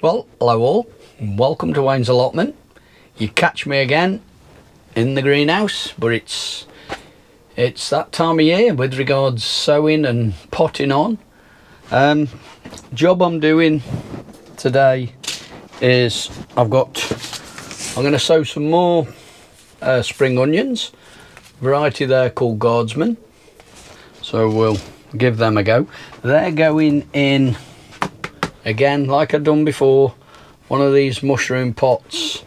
Well, hello all, and welcome to Wayne's Allotment. You catch me again in the greenhouse, but it's that time of year with regards sowing and potting on. Job I'm doing today is I'm going to sow some more spring onions, variety there called Guardsman, so we'll give them a go. They're going in, again, like I've done before, one of these mushroom pots,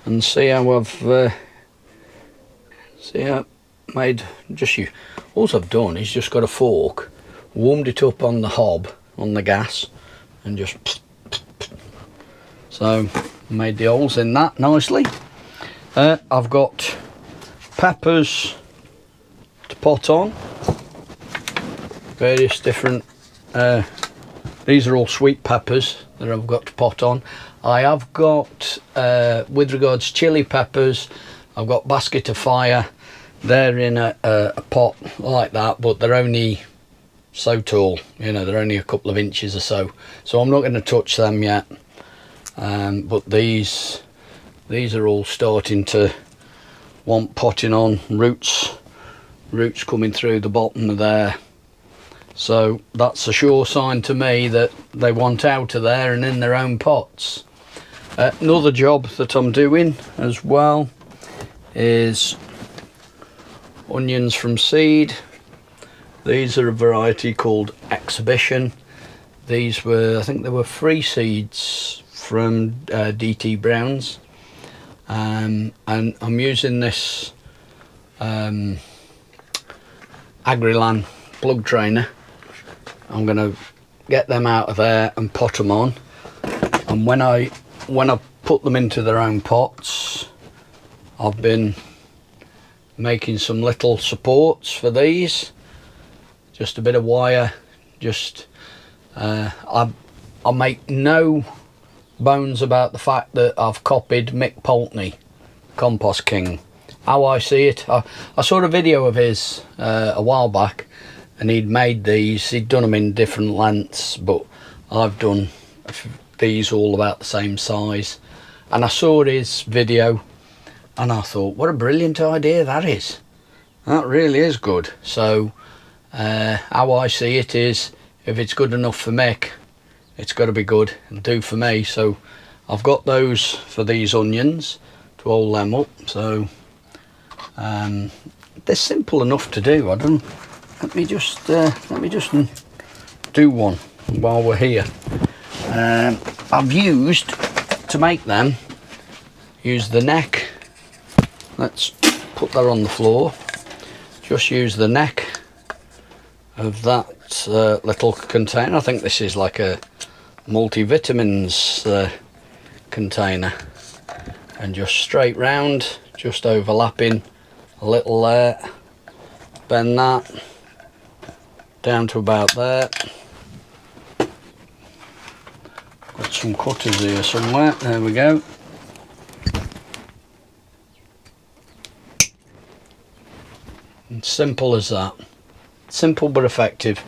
and see how I've made just you. All I've done is just got a fork, warmed it up on the hob on the gas, and just so made the holes in that nicely. I've got peppers to pot on, various different. These are all sweet peppers that I've got to pot on. I have got, with regards chili peppers, I've got basket of fire. They're in a pot like that, but they're only so tall, you know, they're only a couple of inches or so. So I'm not going to touch them yet. But these are all starting to want potting on, roots coming through the bottom of there. So that's a sure sign to me that they want out of there and in their own pots. Another job that I'm doing as well is onions from seed. These are a variety called Exhibition. These were, I think they were free seeds from DT Brown's, and I'm using this Agrilan plug trainer. I'm going to get them out of there and pot them on, and when I put them into their own pots, I've been making some little supports for these, just a bit of wire, just I make no bones about the fact that I've copied Mick Poultney, Compost King. How I see it, I saw a video of his a while back, and he'd made these, he'd done them in different lengths, but I've done these all about the same size. And I saw his video and I thought, what a brilliant idea that is. That really is good. So how I see it is, if it's good enough for Mick, it's got to be good and do for me. So I've got those for these onions to hold them up. So they're simple enough to do. Let me just do one while we're here. I've used, to make them, use the neck. Let's put that on the floor. Just use the neck of that little container. I think this is like a multivitamins container, and just straight round, just overlapping a little there, bend that down to about there. Got some cutters here somewhere, there we go. And simple as that, simple but effective,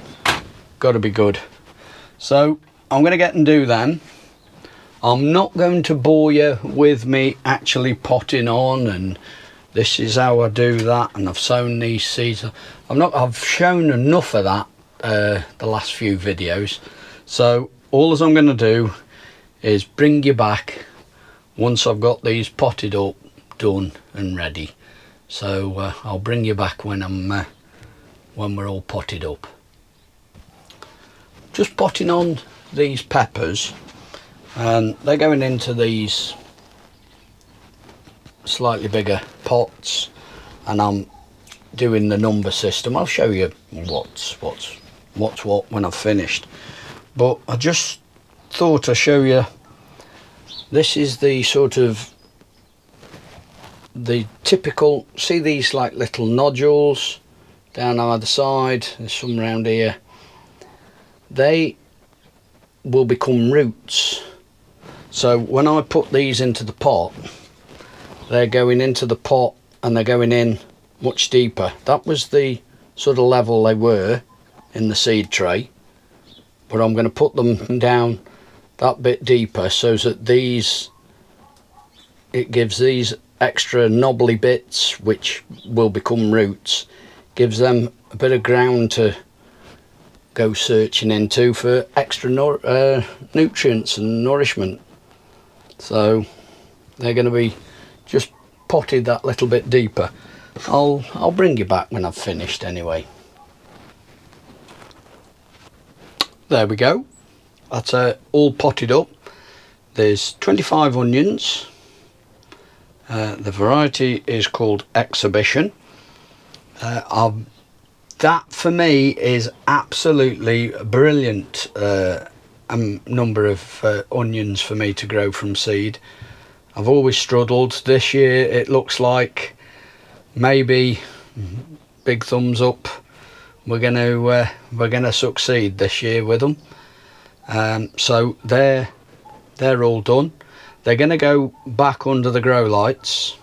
got to be good. So I'm going to get and do them. I'm not going to bore you with me actually potting on and this is how I do that, and I've sown these seeds. I've shown enough of that the last few videos. So all I'm going to do is bring you back once I've got these potted up, done and ready. So I'll bring you back when we're all potted up. Just potting on these peppers, and they're going into these slightly bigger pots, and I'm doing the number system. I'll show you what's what when I've finished, but I just thought I'd show you. This is the sort of the typical, see these like little nodules down either side, there's some around here. They will become roots. So when I put these into the pot, they're going into the pot and they're going in much deeper. That was the sort of level they were in the seed tray, but I'm going to put them down that bit deeper, so that it gives these extra knobbly bits, which will become roots, gives them a bit of ground to go searching into for extra nutrients and nourishment. So they're going to be just potted that little bit deeper. I'll bring you back when I've finished anyway. There we go. That's all potted up. There's 25 onions. The variety is called Exhibition. That for me is absolutely brilliant number of onions for me to grow from seed. I've always struggled. This year it looks like maybe, big thumbs up, we're gonna succeed this year with them. So they're all done. They're gonna go back under the grow lights,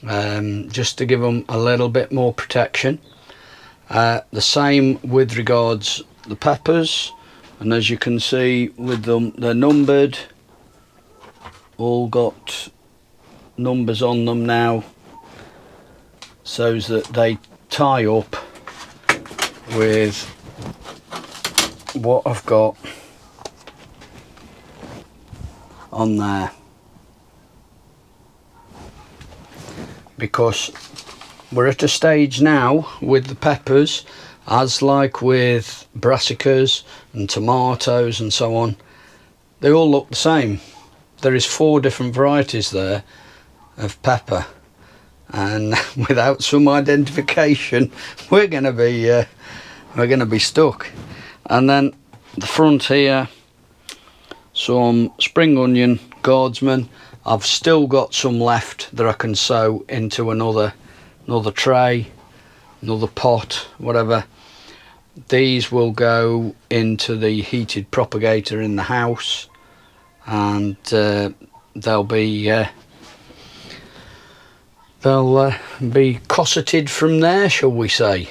just to give them a little bit more protection. The same with regards the peppers, and as you can see with them, they're numbered, all got numbers on them now, so that they tie up with what I've got on there, because we're at a stage now with the peppers, as like with brassicas and tomatoes and so on, they all look the same. There is 4 different varieties there of pepper, and without some identification we're going to be stuck. And then the front here, some spring onion guardsman. I've still got some left that I can sow into another tray, another pot, whatever. These will go into the heated propagator in the house, and they'll be cosseted from there, shall we say.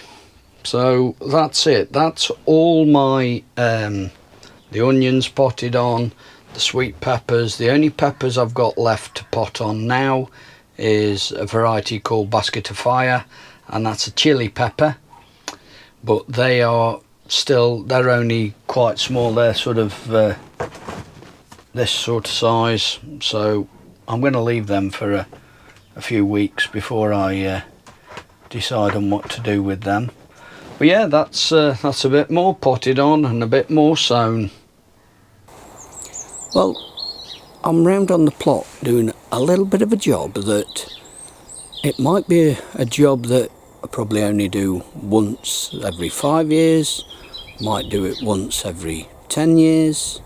So that's it. That's all my the onions potted on, the sweet peppers. The only peppers I've got left to pot on now is a variety called Basket of Fire, and that's a chili pepper, but they're only quite small. They're sort of this sort of size, so I'm going to leave them for a few weeks before I decide on what to do with them. But yeah, that's a bit more potted on and a bit more sown. Well, I'm round on the plot doing a little bit of a job that it might be a job that I probably only do once every 5 years, might do it once every 10 years,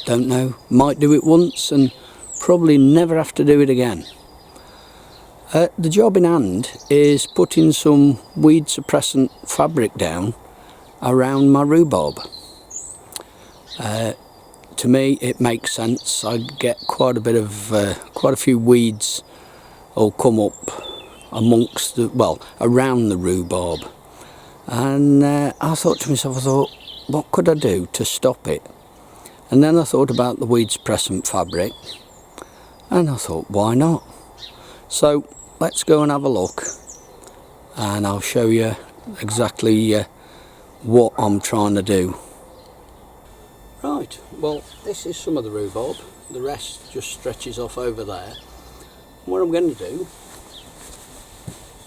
don't know, might do it once and probably never have to do it again. The job in hand is putting some weed suppressant fabric down around my rhubarb. To me it makes sense. I get quite a few weeds will come up amongst around the rhubarb, and I thought to myself, what could I do to stop it? And then I thought about the weed suppressant fabric, and I thought, why not? So let's go and have a look, and I'll show you exactly what I'm trying to do. Right, well, this is some of the rhubarb, the rest just stretches off over there. What I'm going to do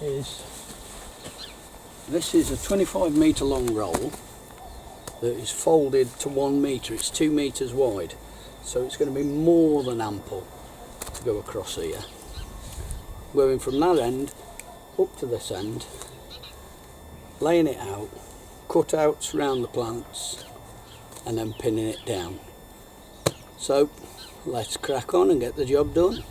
is, this is a 25 metre long roll that is folded to 1 metre. It's 2 metres wide, so it's going to be more than ample to go across here. Going from that end up to this end, laying it out, cutouts around the plants, and then pinning it down. So let's crack on and get the job done.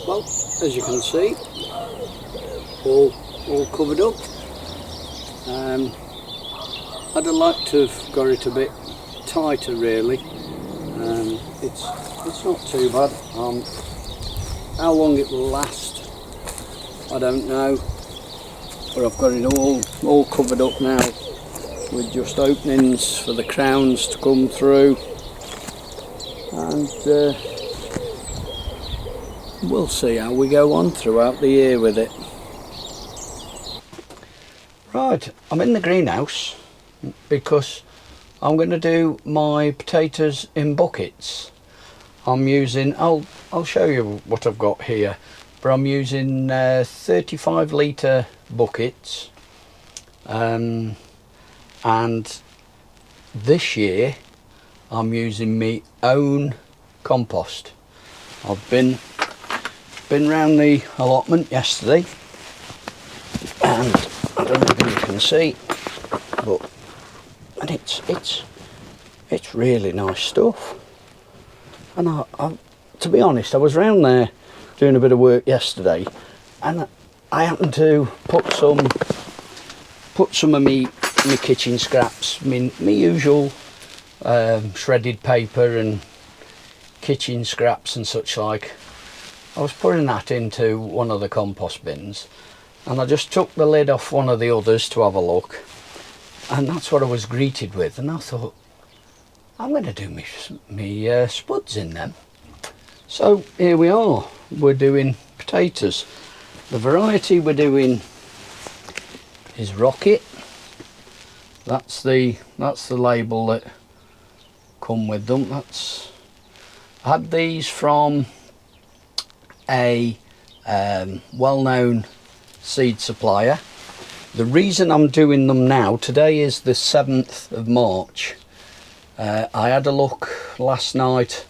well, as you can see, all covered up. I'd have liked to have got it a bit tighter really. It's not too bad. How long it will last, I don't know, but I've got it all covered up now with just openings for the crowns to come through, and we'll see how we go on throughout the year with it. Right, I'm in the greenhouse because I'm going to do my potatoes in buckets. I'm using, I'll show you what I've got here, but I'm using 35 litre buckets, and this year I'm using my own compost. I've been round the allotment yesterday, and I don't know if you can see, but and it's really nice stuff. And I to be honest, I was round there doing a bit of work yesterday, and I happened to put some of me kitchen scraps, me usual shredded paper and kitchen scraps and such like. I was putting that into one of the compost bins, and I just took the lid off one of the others to have a look, and that's what I was greeted with. And I thought, I'm going to do me spuds in them. So here we are, we're doing potatoes. The variety we're doing is Rocket. That's the label that come with them. I had these from a well-known seed supplier. The reason I'm doing them now, today is the 7th of March. I had a look last night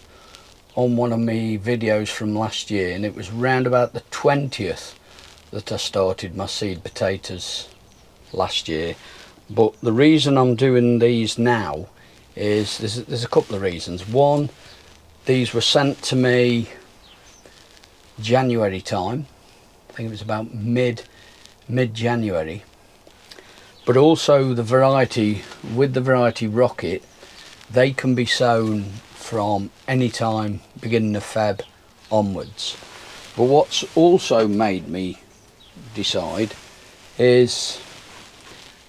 on one of my videos from last year, and it was round about the 20th that I started my seed potatoes last year. But the reason I'm doing these now is there's a couple of reasons. One, these were sent to me January time. I think it was about mid-January. But also the variety, with the variety Rocket, they can be sown from any time beginning of Feb onwards. But what's also made me decide is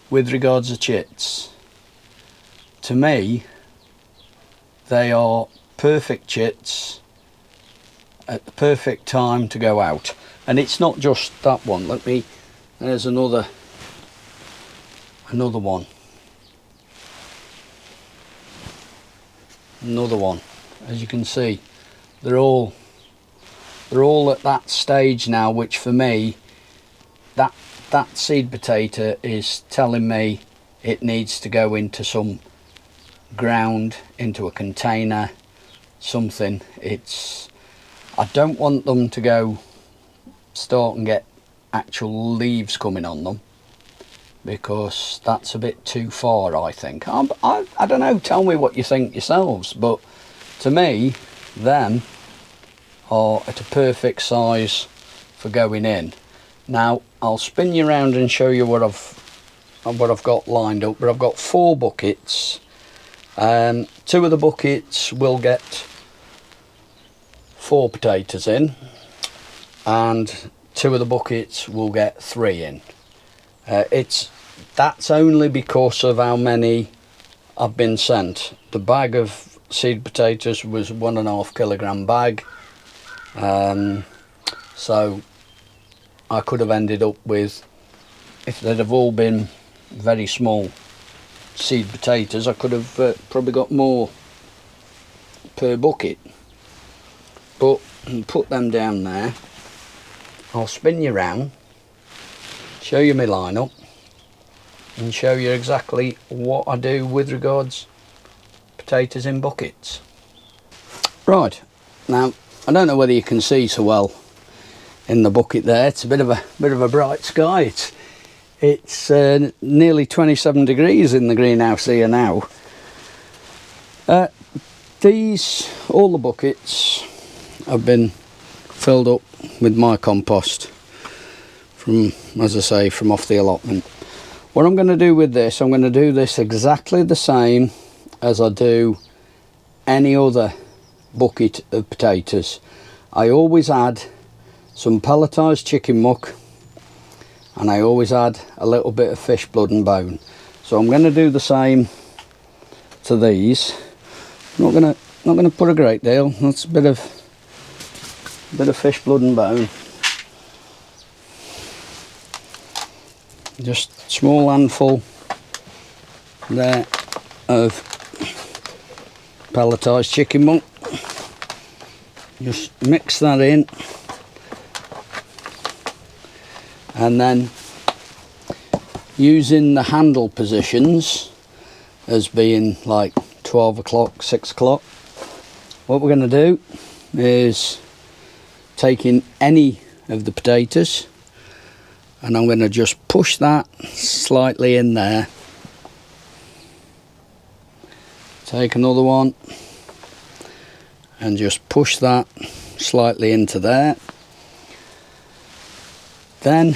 with regards to chits. To me, they are perfect chits at the perfect time to go out. And it's not just that one. There's another one. Another one. As you can see, they're all at that stage now, which for me, that seed potato is telling me it needs to go into some ground, into a container, something. I don't want them to go start and get actual leaves coming on them, because that's a bit too far, I think. I don't know, tell me what you think yourselves, but to me, them are at a perfect size for going in. Now, I'll spin you around and show you what I've got lined up, but I've got 4 buckets. 2 of the buckets will get 4 potatoes in, and 2 of the buckets will get 3 in. That's only because of how many I've been sent. The bag of seed potatoes was 1.5 kilogram bag, so I could have ended up with, if they'd have all been very small seed potatoes, I could have probably got more per bucket. But put them down there. I'll spin you round, show you my lineup, and show you exactly what I do with regards potatoes in buckets. Right, now I don't know whether you can see so well in the bucket there. It's a bit of a bright sky. It's nearly 27 degrees in the greenhouse here now. All the buckets have been filled up with my compost from, as I say, from off the allotment. What I'm going to do with this, I'm going to do this exactly the same as I do any other bucket of potatoes. I always add some pelletised chicken muck, and I always add a little bit of fish blood and bone. So I'm going to do the same to these. Not going to put a great deal. That's a bit of fish blood and bone. Just a small handful there of pelletised chicken muck. Just mix that in, and then using the handle positions as being like 12 o'clock, 6 o'clock, what we're going to do is take in any of the potatoes, and I'm going to just push that slightly in there. Take another one and just push that slightly into there. Then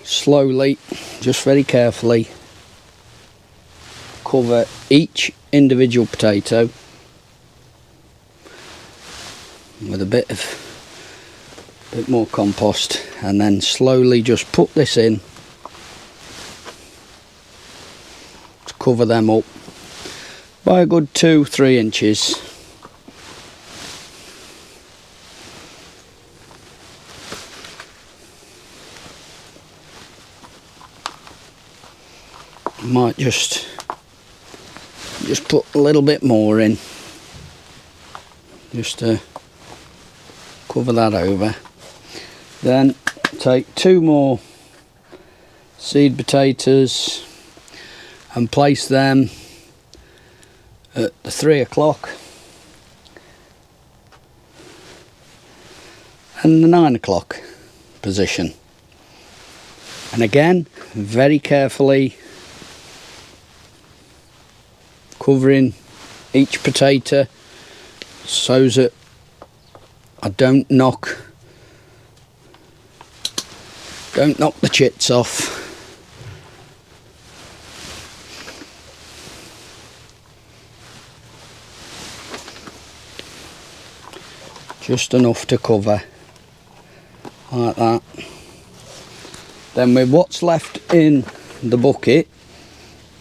slowly, just very carefully, cover each individual potato with a bit more compost, and then slowly just put this in to cover them up by a good 2-3 inches. Might just put a little bit more in just to cover that over. Then take 2 more seed potatoes and place them at the 3 o'clock and the 9 o'clock position, and again very carefully covering each potato so that I don't knock the chits off. Just enough to cover, like that. Then with what's left in the bucket,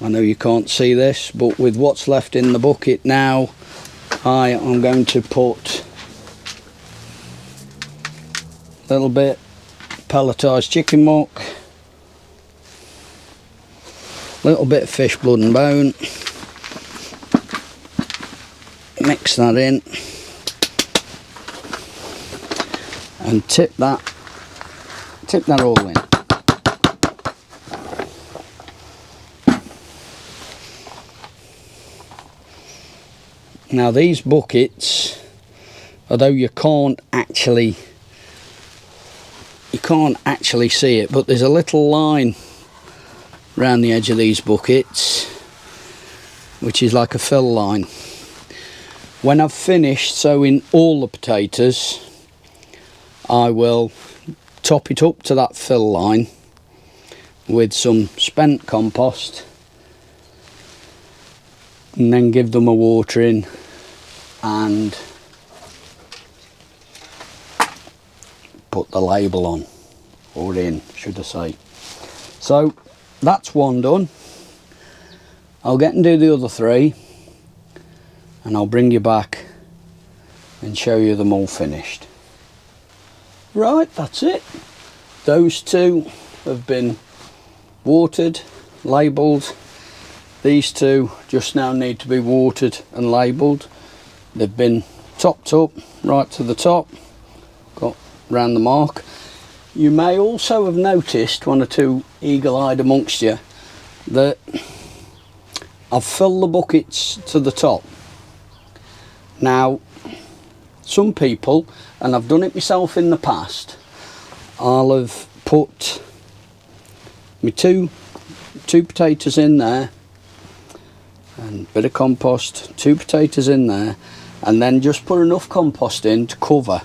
I know you can't see this, but with what's left in the bucket now, I am going to put a little bit pelletised chicken muck, a little bit of fish blood and bone, mix that in and tip that all in. Now these buckets, although you can't actually see it, but there's a little line around the edge of these buckets which is like a fill line. When I've finished sowing all the potatoes, I will top it up to that fill line with some spent compost and then give them a watering and put the label on, or in should I say. So that's one done. I'll get and do the other 3 and I'll bring you back and show you them all finished. Right, that's it. Those 2 have been watered, labelled. These 2 just now need to be watered and labelled. They've been topped up right to the top, got round the mark. You may also have noticed, 1 or 2 eagle-eyed amongst you, that I've filled the buckets to the top. Now some people, and I've done it myself in the past, I'll have put my two potatoes in there and a bit of compost, 2 potatoes in there, and then just put enough compost in to cover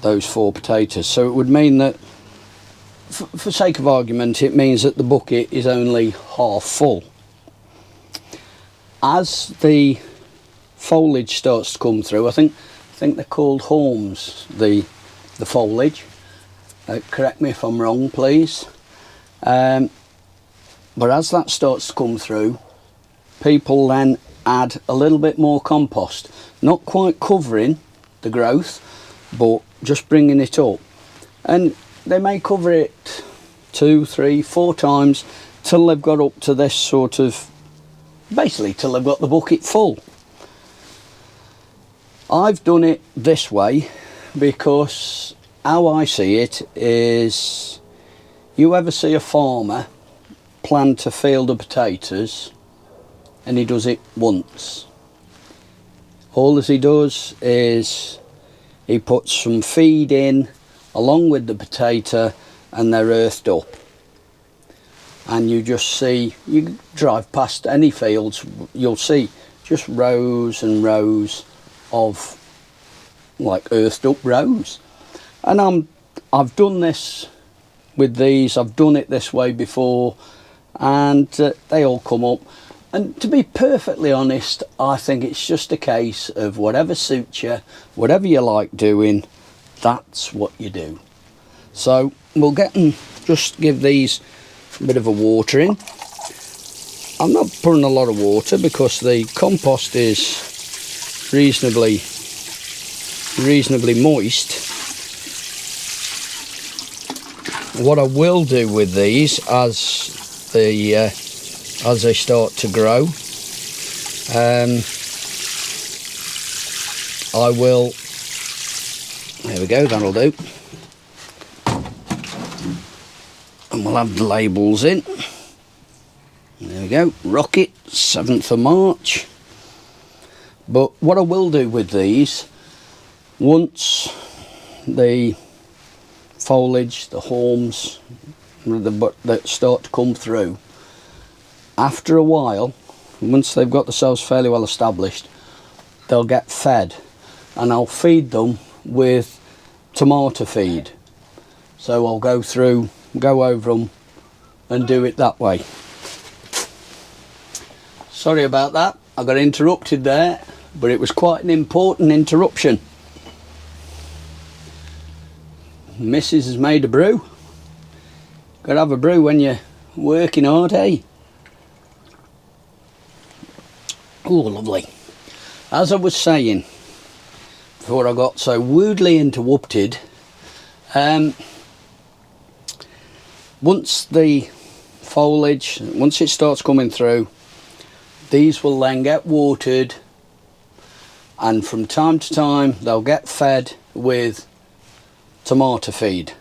those 4 potatoes. So it would mean that, for sake of argument, it means that the bucket is only half full. As the foliage starts to come through, I think they're called haulms, the foliage. Correct me if I'm wrong, please. But as that starts to come through, people then add a little bit more compost, not quite covering the growth, but just bringing it up. And they may cover it 2, 3, 4 times till they've got up to this sort of, basically till they've got the bucket full. I've done it this way because how I see it is, you ever see a farmer plant a field of potatoes and he does it once? All as he does is he puts some feed in along with the potato and they're earthed up. And you just see, you drive past any fields, you'll see just rows and rows of like earthed up rows. And I've done this with these, I've done it this way before, and they all come up. And to be perfectly honest, I think it's just a case of whatever suits you, whatever you like doing, that's what you do. So we'll just give these a bit of a watering. I'm not putting a lot of water because the compost is reasonably moist. What I will do with these as they start to grow, I will, there we go, that'll do. And we'll have the labels in. There we go, Rocket, 7th of March. But what I will do with these, once the foliage, the haulms that start to come through, after a while, once they've got themselves fairly well established, they'll get fed, and I'll feed them with tomato feed. So I'll go over them and do it that way. Sorry about that, I got interrupted there, but it was quite an important interruption. Mrs. has made a brew. Gotta have a brew when you're working hard, eh? Oh, lovely. As I was saying before I got so rudely interrupted, once the foliage, once it starts coming through, these will then get watered, and from time to time they'll get fed with tomato feed.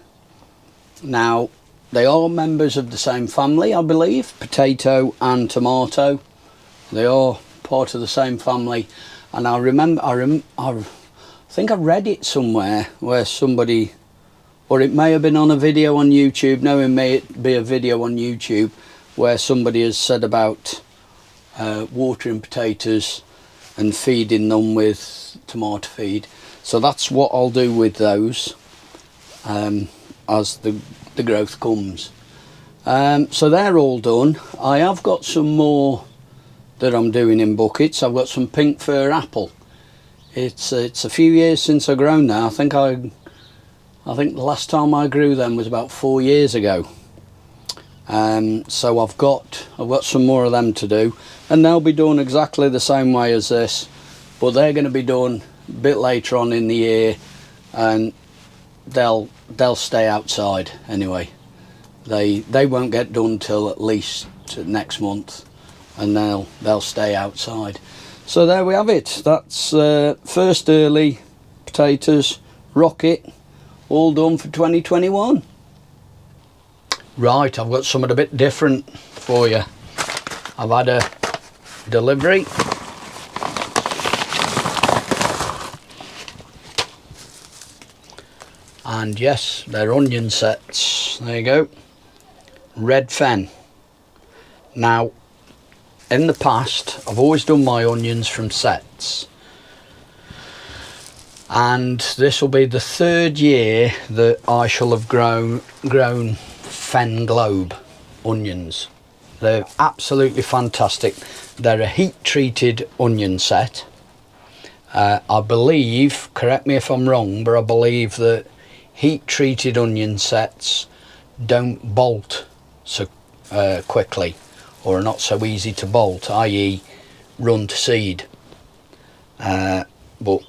Now, they are members of the same family, I believe, potato and tomato. They are part of the same family, and I think I read it somewhere where somebody, or it may have been on a video on YouTube, no, it may be a video on YouTube where somebody has said about watering potatoes and feeding them with tomato feed. So that's what I'll do with those as the growth comes. So they're all done. I have got some more that I'm doing in buckets. I've got some pink fir apple. It's a few years since I've grown now. I think the last time I grew them was about 4 years ago. So I've got some more of them to do, and they'll be done exactly the same way as this, but they're going to be done a bit later on in the year, and they'll stay outside anyway. They won't get done till at least next month, and they'll stay outside. So there we have it. That's first early potatoes, Rocket, all done for 2021. Right, I've got something a bit different for you. I've had a delivery. And yes, they're onion sets. There you go. Red Fen. Now, in the past, I've always done my onions from sets. and this will be the 3rd year that I shall have grown Fen Globe onions. They're absolutely fantastic. They're a heat treated onion set. I believe, correct me if I'm wrong, but I believe that heat treated onion sets don't bolt so quickly, or are not so easy to bolt, i.e. run to seed. But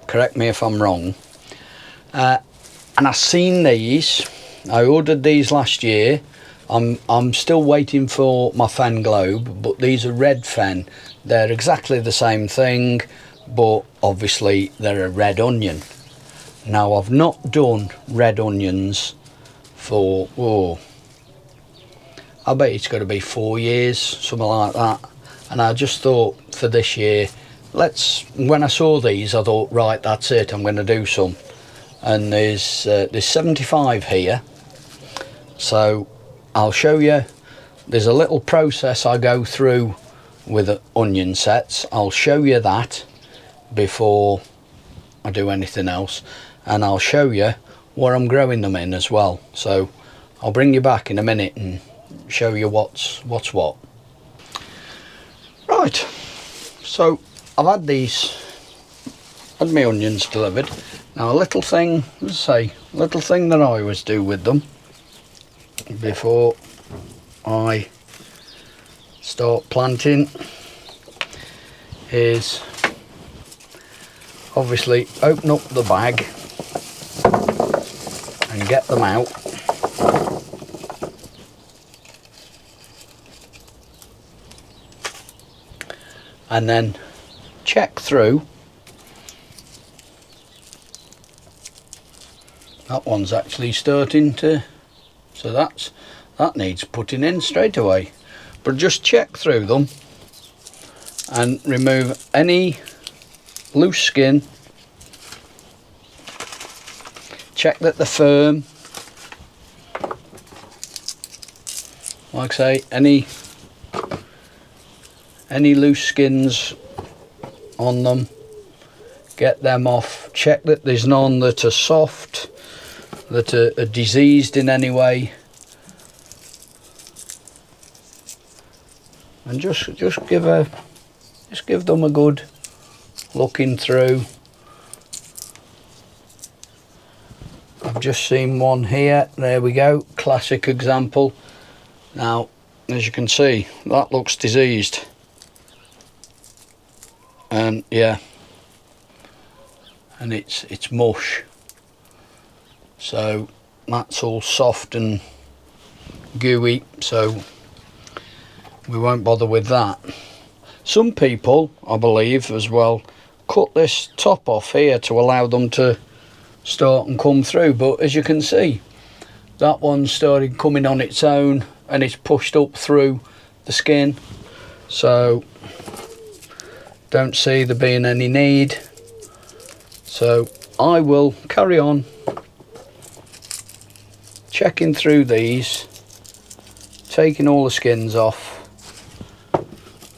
correct me if I'm wrong. And I've seen these. I ordered these last year. I'm still waiting for my Fen Globe, but these are red Fen. They're exactly the same thing, but obviously they're a red onion. Now, I've not done red onions for, I bet it's got to be 4 years, something like that. And I just thought for this year, when I saw these, I thought, right, that's it, I'm going to do some. And there's 75 here, so I'll show you. There's a little process I go through with the onion sets. I'll show you that before I do anything else, and I'll show you what I'm growing them in as well. So I'll bring you back in a minute and show you what's what. Right, so I've had my onions delivered. Now, a little thing that I always do with them before I start planting is obviously open up the bag and get them out. And then check through. That one's actually starting to, so that needs putting in straight away. But just check through them and remove any loose skin. Check that they're firm. Like I say, any loose skins on them, get them off. Check that there's none that are soft, that are diseased in any way, and just give them a good looking through. I've just seen one here, there we go, classic example. Now, as you can see, that looks diseased, and yeah, and it's mush, so that's all soft and gooey, so we won't bother with that. Some people, I believe as well, cut this top off here to allow them to start and come through, but as you can see, that one started coming on its own and it's pushed up through the skin, so don't see there being any need. So I will carry on checking through these, taking all the skins off,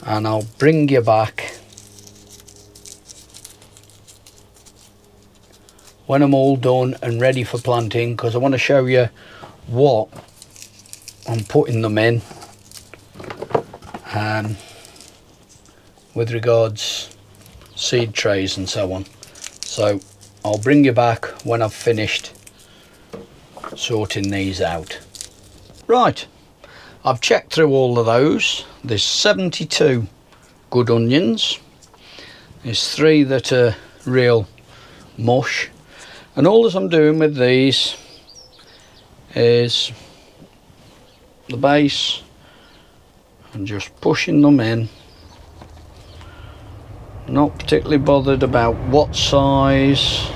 and I'll bring you back when I'm all done and ready for planting, because I want to show you what I'm putting them in with regards seed trays and so on. So I'll bring you back when I've finished sorting these out. Right, I've checked through all of those. There's 72 good onions. There's 3 that are real mush, and all that I'm doing with these is the base and just pushing them in. Not particularly bothered about what size,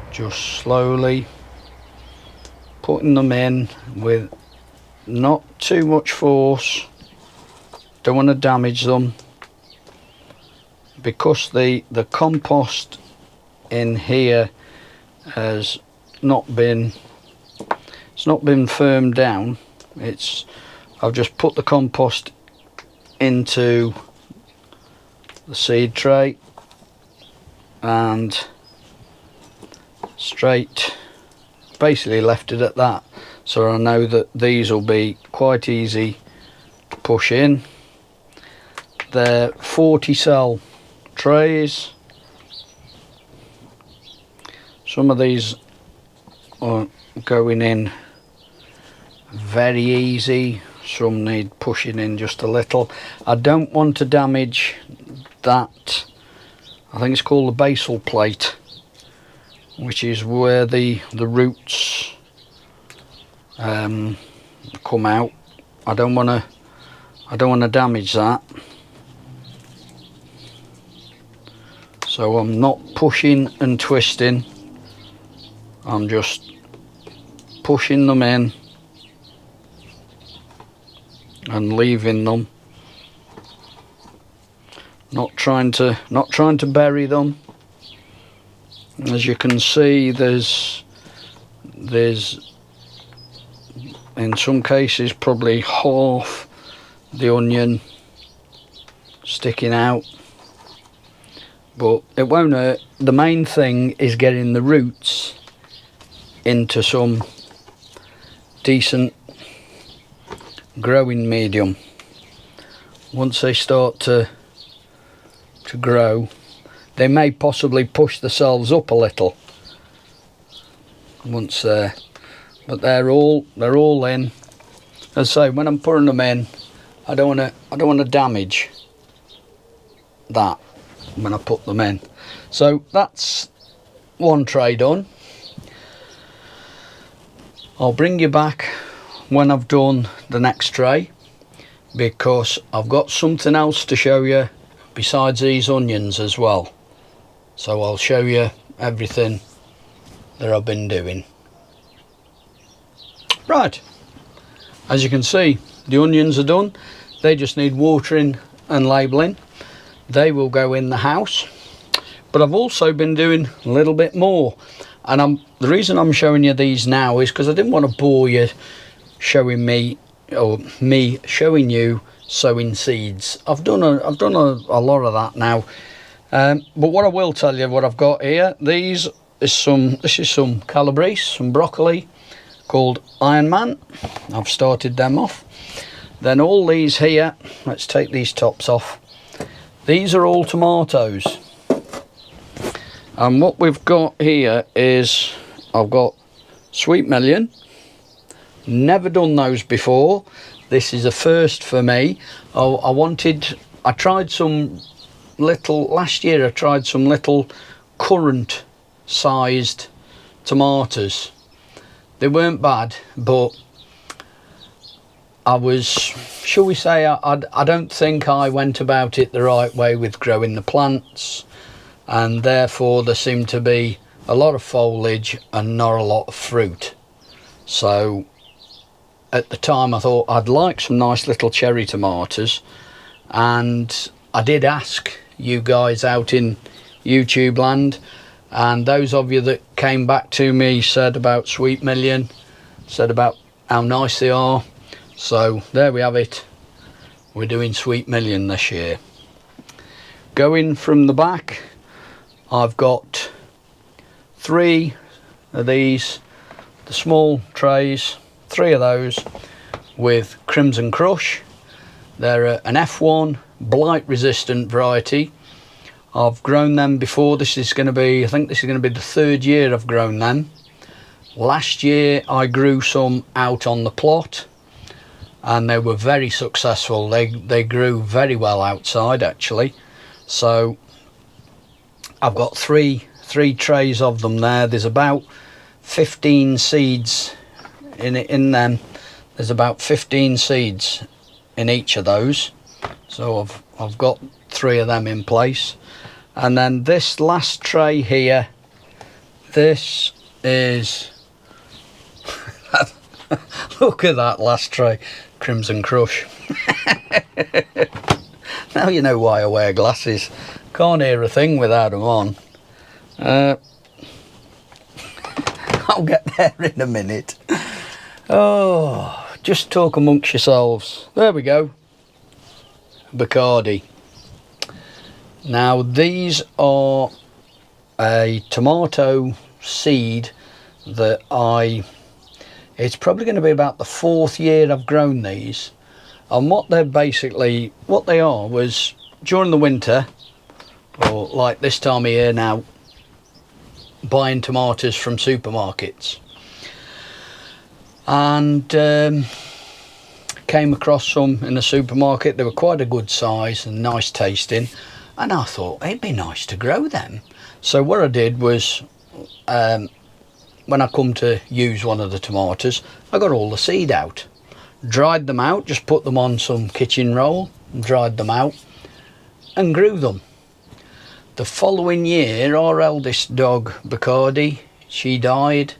just slowly putting them in with not too much force. Don't want to damage them, because the compost in here has not been firmed down. I've just put the compost into the seed tray and straight, basically left it at that, so I know that these will be quite easy to push in. They're 40 cell trays. Some of these are going in very easy, some need pushing in just a little. I don't want to damage that, I think it's called the basal plate, which is where the roots come out. I don't want to damage that, so I'm not pushing and twisting, I'm just pushing them in and leaving them, not trying to bury them. As you can see, there's in some cases probably half the onion sticking out, but it won't hurt. The main thing is getting the roots into some decent growing medium. Once they start to grow, they may possibly push themselves up a little once there, but they're all in. As I say, when I'm putting them in, I don't want to damage that when I put them in. So that's one tray done. I'll bring you back when I've done the next tray, because I've got something else to show you besides these onions as well. So I'll show you everything that I've been doing. Right, as you can see, the onions are done. They just need watering and labelling. They will go in the house. But I've also been doing a little bit more, and the reason I'm showing you these now is because I didn't want to bore you showing me showing you sowing seeds. I've done a lot of that now, but what I will tell you, what I've got here, this is some calabrese, some broccoli called Iron Man. I've started them off. Then all these here, let's take these tops off. These are all tomatoes, and what we've got here is, I've got sweet million. Never done those before. This is a first for me. I tried some little, last year I tried some little currant sized tomatoes. They weren't bad, but I was, shall we say, I don't think I went about it the right way with growing the plants, and therefore there seemed to be a lot of foliage and not a lot of fruit. So at the time I thought I'd like some nice little cherry tomatoes, and I did ask you guys out in YouTube land, and those of you that came back to me said about sweet million, said about how nice they are. So there we have it, we're doing sweet million this year. Going from the back, I've got 3 of these, the small trays, 3 of those with Crimson Crush. They're an F1 blight resistant variety. I've grown them before. This is going to be, I think this is going to be the 3rd year I've grown them. Last year I grew some out on the plot, and they were very successful. They grew very well outside actually. So I've got three trays of them there. There's about 15 seeds in them. There's about 15 seeds in each of those. So I've got 3 of them in place. And then this last tray here, this is look at that last tray, Crimson Crush. Now you know why I wear glasses. Can't hear a thing without them on. I'll get there in a minute. Oh, just talk amongst yourselves. There we go. Bacardi. Now these are a tomato seed that it's probably going to be about the 4th year I've grown these. And what they are was during the winter, or like this time of year now, buying tomatoes from supermarkets, and came across some in the supermarket. They were quite a good size and nice tasting, and I thought it'd be nice to grow them. So what I did was, when I come to use one of the tomatoes, I got all the seed out, dried them out, just put them on some kitchen roll and dried them out and grew them. The following year, our eldest dog, Bacardi, she died,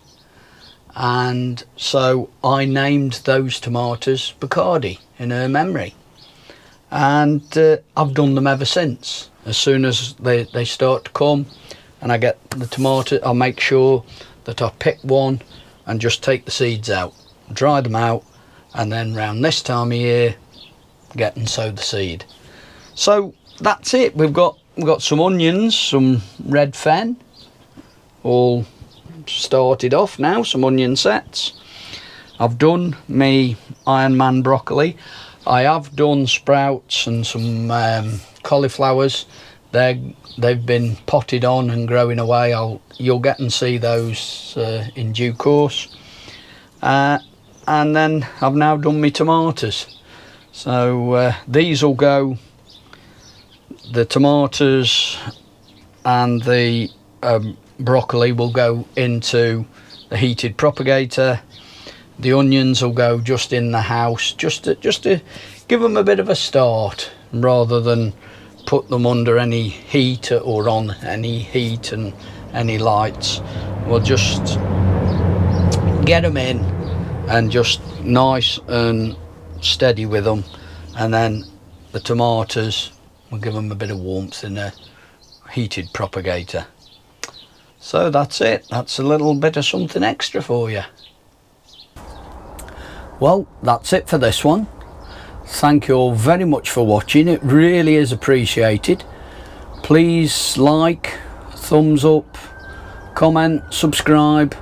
and so I named those tomatoes Bacardi in her memory, and I've done them ever since. As soon as they start to come and I get the tomato, I'll make sure that I pick one and just take the seeds out, dry them out, and then round this time of year get and sow the seed. So that's it. We've got some onions, some red fen, all started off now, some onion sets. I've done me Iron Man broccoli. I have done sprouts and some cauliflowers. They've been potted on and growing away. You'll get and see those in due course. And then I've now done me tomatoes. So these will go, the tomatoes and the broccoli will go into the heated propagator. The onions will go just in the house, just to give them a bit of a start, rather than put them under any heat or on any heat and any lights. We'll just get them in and just nice and steady with them, and then the tomatoes, we'll give them a bit of warmth in a heated propagator. So that's it. That's a little bit of something extra for you. Well, that's it for this one. Thank you all very much for watching. It really is appreciated. Please like, thumbs up, comment, subscribe.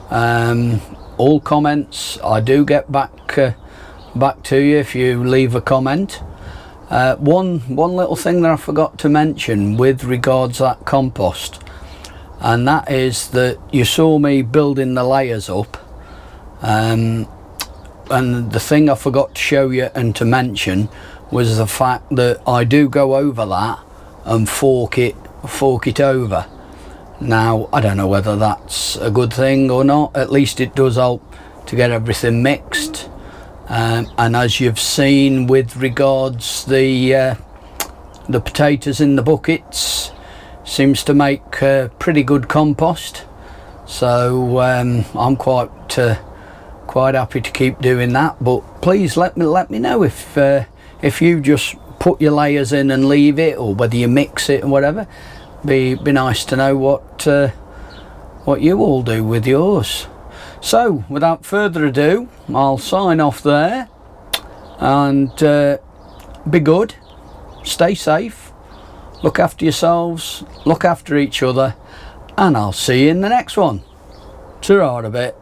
All comments I do get back to you if you leave a comment. One little thing that I forgot to mention with regards to that compost, and that is that you saw me building the layers up, and the thing I forgot to show you and to mention was the fact that I do go over that and fork it over. Now I don't know whether that's a good thing or not. At least it does help to get everything mixed, and as you've seen with regards the potatoes in the buckets, seems to make pretty good compost. So I'm quite happy to keep doing that. But please let me know if you just put your layers in and leave it, or whether you mix it and whatever. Be nice to know what you all do with yours. So without further ado, I'll sign off there, and be good, stay safe, look after yourselves, look after each other, and I'll see you in the next one. Ta-ra a bit.